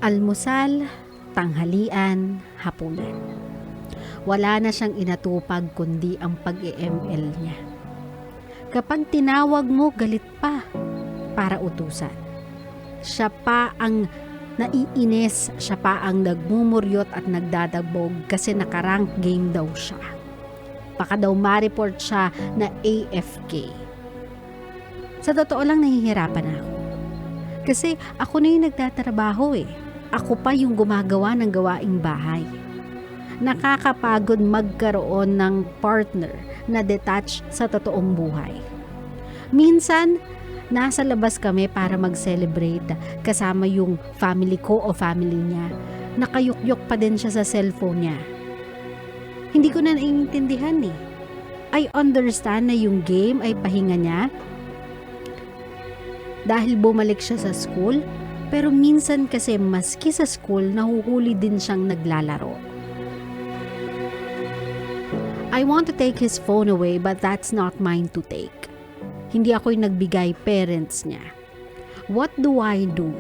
Almusal, tanghalian, hapunan. Wala na siyang inatupag kundi ang pag-e-ML niya. Kapag tinawag mo, galit pa para utusan. Siya pa ang naiinis, siya pa ang nagmumuryot at nagdadagbog kasi nakarank game daw siya. Baka daw ma-report siya na AFK. Sa totoo lang nahihirapan ako. Kasi ako na yung nagtatrabaho eh. Ako pa yung gumagawa ng gawaing bahay. Nakakapagod magkaroon ng partner na detached sa totoong buhay. Minsan, nasa labas kami para mag-celebrate kasama yung family ko o family niya. Nakayukyok pa din siya sa cellphone niya. Hindi ko na naiintindihan eh. I understand na yung game ay pahinga niya dahil bumalik siya sa school, pero minsan kasi maski sa school, nahuhuli din siyang naglalaro. I want to take his phone away but that's not mine to take. Hindi ako yung nagbigay, parents niya. What do I do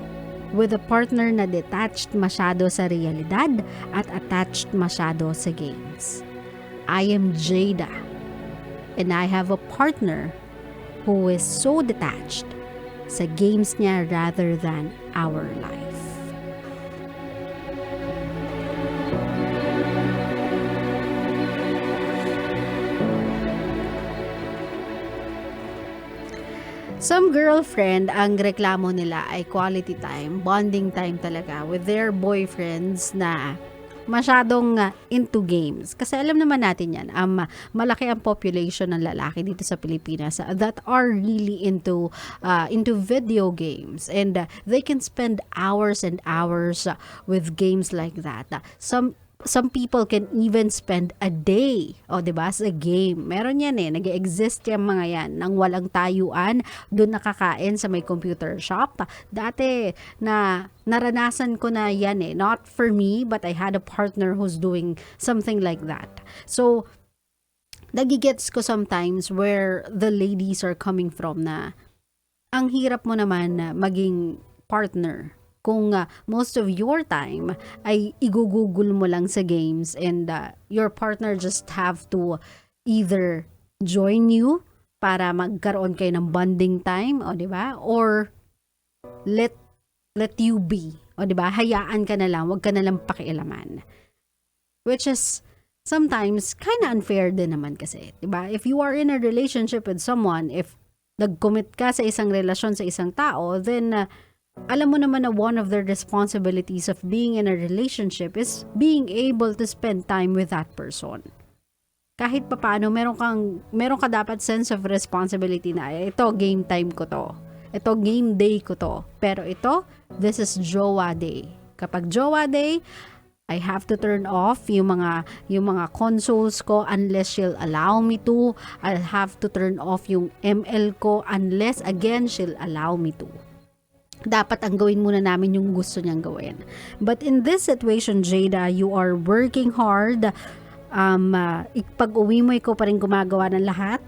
with a partner na detached masyado sa realidad at attached masyado sa games? I am Jada and I have a partner who is so detached sa games niya rather than our life. Some girlfriend, ang reklamo nila ay quality time, bonding time talaga with their boyfriends na masyadong into games. Kasi alam naman natin yan, malaki ang population ng lalaki dito sa Pilipinas that are really into video games. And they can spend hours and hours with games like that. Some people can even spend a day, diba, sa game. Meron yan nag-exist yung mga yan, nang walang tayuan, doon nakakain sa may computer shop. Dati, naranasan ko na yan not for me, but I had a partner who's doing something like that. So, nagigets ko sometimes where the ladies are coming from na, ang hirap mo naman na maging partner kung most of your time ay igugugol mo lang sa games and your partner just have to either join you para magkaroon kayo ng bonding time, di ba? Or let you be, di ba? Hayaan ka na lang, wag ka na lang pakialaman. Which is sometimes kind of unfair din naman kasi, di ba? If you are in a relationship with someone, if nag-commit ka sa isang relasyon sa isang tao, then alam mo naman na one of the responsibilities of being in a relationship is being able to spend time with that person. Kahit papaano, meron ka dapat sense of responsibility na ito, game time ko to. Ito, game day ko to. Pero ito, this is jowa day. Kapag jowa day, I have to turn off yung mga consoles ko unless she'll allow me to. I'll have to turn off yung ML ko unless again she'll allow me to. Dapat ang gawin muna namin yung gusto niyang gawin. But in this situation, Jada, you are working hard. Pag uwi mo, ikaw pa rin gumagawa ng lahat.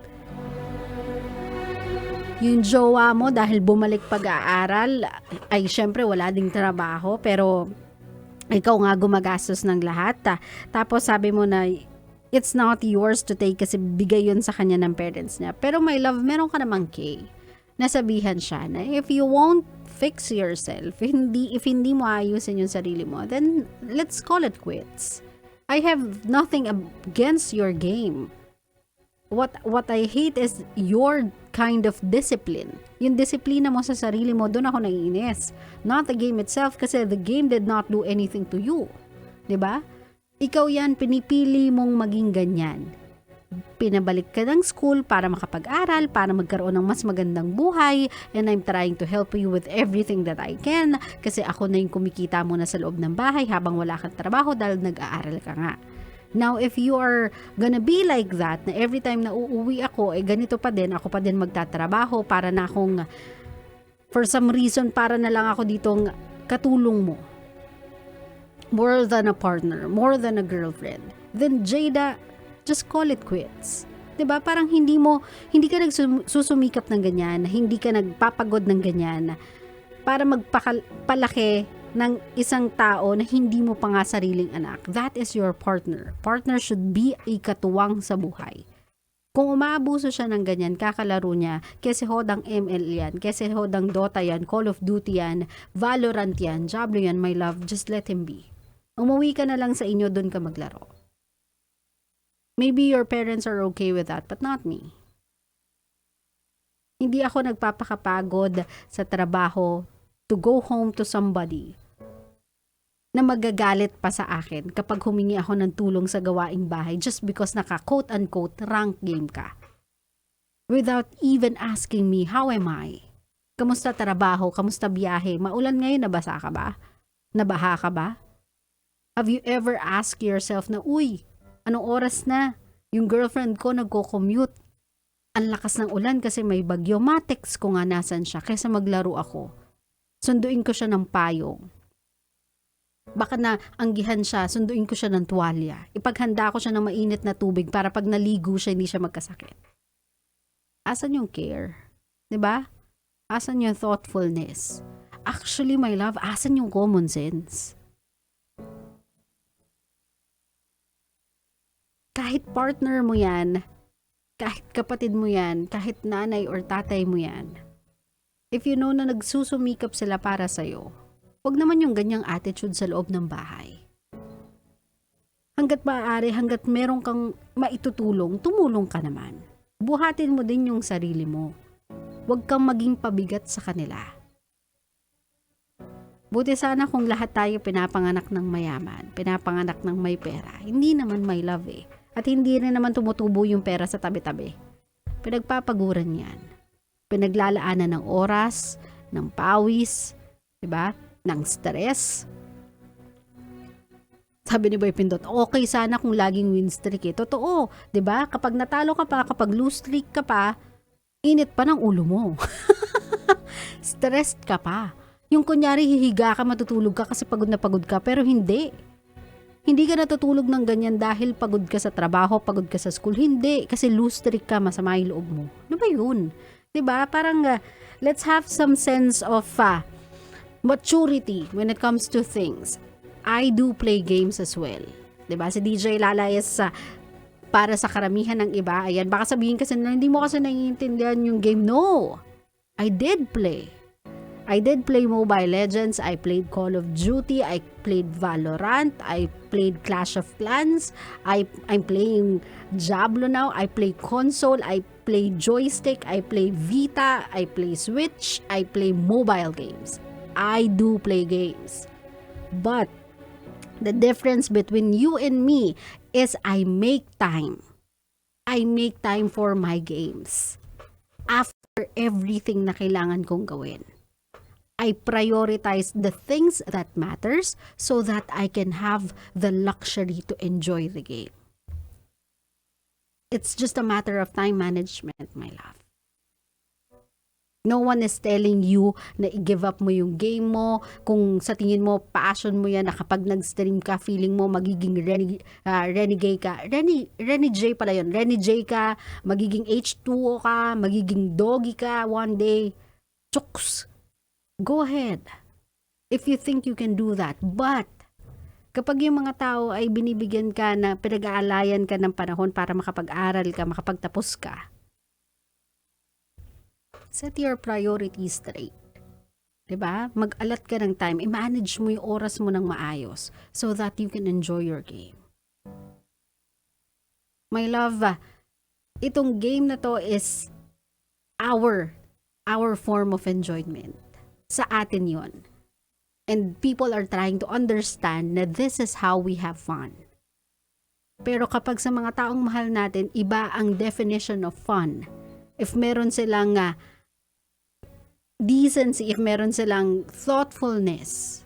Yung jowa mo, dahil bumalik pag-aaral, ay syempre wala ding trabaho, pero ikaw nga gumagastos ng lahat. Tapos sabi mo na, it's not yours to take kasi bigay yun sa kanya ng parents niya. Pero my love, meron ka namang kay. Nasabihan siya na if you won't fix yourself, if hindi mo ayusin yung sarili mo, then let's call it quits. I have nothing against your game. What I hate is your kind of discipline. Yung disiplina mo sa sarili mo, doon ako naiinis. Not the game itself kasi the game did not do anything to you. 'Di ba? Ikaw yan, pinipili mong maging ganyan. Pinabalik ka ng school para makapag-aral, para magkaroon ng mas magandang buhay, and I'm trying to help you with everything that I can kasi ako na yung kumikita muna sa loob ng bahay habang wala kang trabaho dahil nag-aaral ka nga. Now, if you are gonna be like that, na every time na uuwi ako, ganito pa din, ako pa din magtatrabaho para na akong, for some reason, para na lang ako ditong katulong mo. More than a partner, more than a girlfriend. Then, Jada, just call it quits. 'Di ba? Parang hindi ka nagsusumikap ng ganyan, hindi ka nagpapagod ng ganyan para magpalaki ng isang tao na hindi mo pa nga sariling anak. That is your partner. Partner should be a katuwang sa buhay. Kung umaabuso siya ng ganyan, kakalaro niya, kasi hodang ML yan, kasi hodang Dota yan, Call of Duty yan, Valorant yan, Diablo yan, my love, just let him be. Umuwi ka na lang sa inyo, dun ka maglaro. Maybe your parents are okay with that, but not me. Hindi ako nagpapakapagod sa trabaho to go home to somebody na magagalit pa sa akin kapag humingi ako ng tulong sa gawaing bahay just because naka quote-unquote rank game ka. Without even asking me, how am I? Kamusta trabaho? Kamusta biyahe? Maulan ngayon, nabasa ka ba? Nabaha ka ba? Have you ever asked yourself na, uy, anong oras na? Yung girlfriend ko nagko-commute. Ang lakas ng ulan kasi may bagyo. Matext ko nga nasan siya kaysa maglaro ako. Sunduin ko siya ng payong. Baka na anggihan siya, sunduin ko siya ng tuwalya. Ipaghanda ko siya ng mainit na tubig para pag naligo siya, hindi siya magkasakit. Asan yung care? 'Di ba? Asan yung thoughtfulness? Actually, my love, asan yung common sense? Kahit partner mo yan, kahit kapatid mo yan, kahit nanay or tatay mo yan, if you know na nagsusumikap sila para sa'yo, huwag naman yung ganyang attitude sa loob ng bahay. Hanggat maaari, hanggat meron kang maitutulong, tumulong ka naman. Buhatin mo din yung sarili mo. Huwag kang maging pabigat sa kanila. Buti sana kung lahat tayo pinapanganak ng mayaman, pinapanganak ng may pera. Hindi naman my love eh. At hindi rin naman tumutubo yung pera sa tabi-tabi. Pinagpapaguran yan. Pinaglalaanan ng oras, ng pawis, diba? Ng stress. Sabi ni Boy Pindot, okay sana kung laging win streak eh. Totoo, 'di ba? Kapag natalo ka pa, kapag lose streak ka pa, init pa ng ulo mo. Stressed ka pa. Yung kunyari hihiga ka, matutulog ka kasi pagod na pagod ka, pero hindi. Hindi ka natutulog ng ganyan dahil pagod ka sa trabaho, pagod ka sa school. Hindi, kasi lose streak ka, masama yung loob mo. Ano ba yun? 'Di ba? Parang let's have some sense of maturity when it comes to things. I do play games as well. 'Di ba? Si DJ Lalayas para sa karamihan ng iba, ayan, baka sabihin kasi na hindi mo kasi naiintindihan yung game. No. I did play. I did play Mobile Legends, I played Call of Duty, I played Valorant, I played Clash of Clans, I'm playing Diablo now, I play console, I play joystick, I play Vita, I play Switch, I play mobile games. I do play games. But the difference between you and me is I make time. I make time for my games. After everything na kailangan kong gawin, I prioritize the things that matters so that I can have the luxury to enjoy the game. It's just a matter of time management, my love. No one is telling you na i-give up mo yung game mo. Kung sa tingin mo, passion mo yan, na kapag nag-stream ka, feeling mo magiging renegade ka. Renegade pala yun. Renegade ka, magiging H2O ka, magiging doggy ka one day. Chooks! Go ahead. If you think you can do that. But, kapag yung mga tao ay binibigyan ka na pinag-aalayan ka ng panahon para makapag-aral ka, makapagtapos ka, set your priorities straight. Diba? Mag-alat ka ng time. I-manage mo yung oras mo ng maayos so that you can enjoy your game. My love, itong game na to is our form of enjoyment. Sa atin yon. And people are trying to understand na this is how we have fun. Pero kapag sa mga taong mahal natin, iba ang definition of fun. If meron silang decency, if meron silang thoughtfulness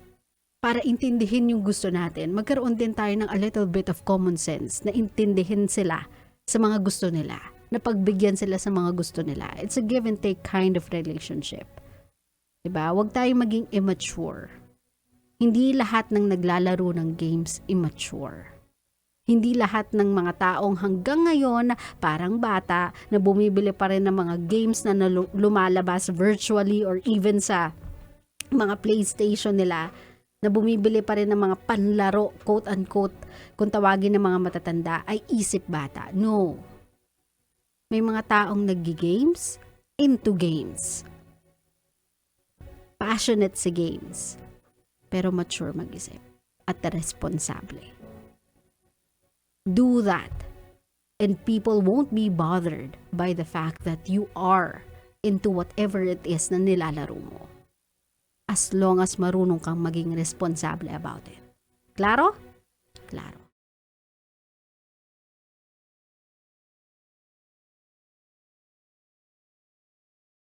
para intindihin yung gusto natin, magkaroon din tayo ng a little bit of common sense na intindihin sila sa mga gusto nila, na pagbigyan sila sa mga gusto nila. It's a give and take kind of relationship. Diba? Huwag tayong maging immature. Hindi lahat ng naglalaro ng games immature. Hindi lahat ng mga taong hanggang ngayon parang bata na bumibili pa rin ng mga games na lumalabas virtually or even sa mga PlayStation nila, na bumibili pa rin ng mga panlaro, quote-unquote, kung tawagin ng mga matatanda, ay isip bata. No. May mga taong naggi-games, into games. Passionate sa games. Pero mature mag-isip at responsable. Do that. And people won't be bothered by the fact that you are into whatever it is na nilalaro mo. As long as marunong kang maging responsable about it. Klaro? Klaro.